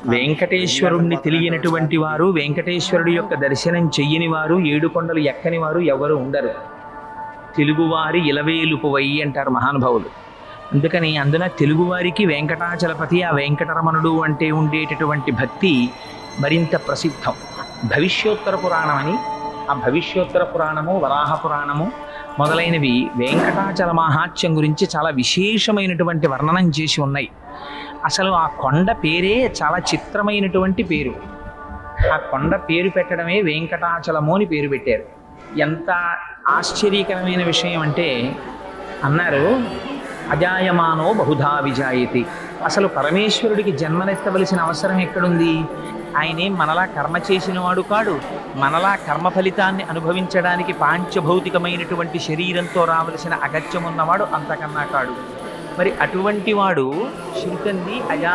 వెంకటేశ్వరుణ్ణి తెలియనటువంటి వారు, వెంకటేశ్వరుడి యొక్క దర్శనం చెయ్యని వారు, ఏడుకొండలు ఎక్కని వారు ఎవరు ఉండరు. తెలుగువారి ఇలవేలుపువై అంటారు మహానుభావులు. అందుకని అందున తెలుగువారికి వెంకటాచలపతి, ఆ వెంకటరమణుడు అంటే ఉండేటటువంటి భక్తి మరింత ప్రసిద్ధం. భవిష్యోత్తర పురాణం అని, ఆ భవిష్యోత్తర పురాణము, వరాహ పురాణము మొదలైనవి వెంకటాచల మహాత్యం గురించి చాలా విశేషమైనటువంటి వర్ణనం చేసి ఉన్నాయి. అసలు ఆ కొండ పేరే చాలా చిత్రమైనటువంటి పేరు. ఆ కొండ పేరు పెట్టడమే వెంకటాచలము అని పేరు పెట్టారు. ఎంత ఆశ్చర్యకరమైన విషయం అంటే, అన్నారు అజాయమానో బహుధా విజాయతి. అసలు పరమేశ్వరుడికి జన్మనెత్తవలసిన అవసరం ఎక్కడుంది? ఆయనేం మనలా కర్మ చేసిన వాడు కాడు. మనలా కర్మ ఫలితాన్ని అనుభవించడానికి పాంచభౌతికమైనటువంటి శరీరంతో రావలసిన అగత్యం ఉన్నవాడు అంతకన్నా కాడు. మరి అటువంటి వాడు శృతంది అజా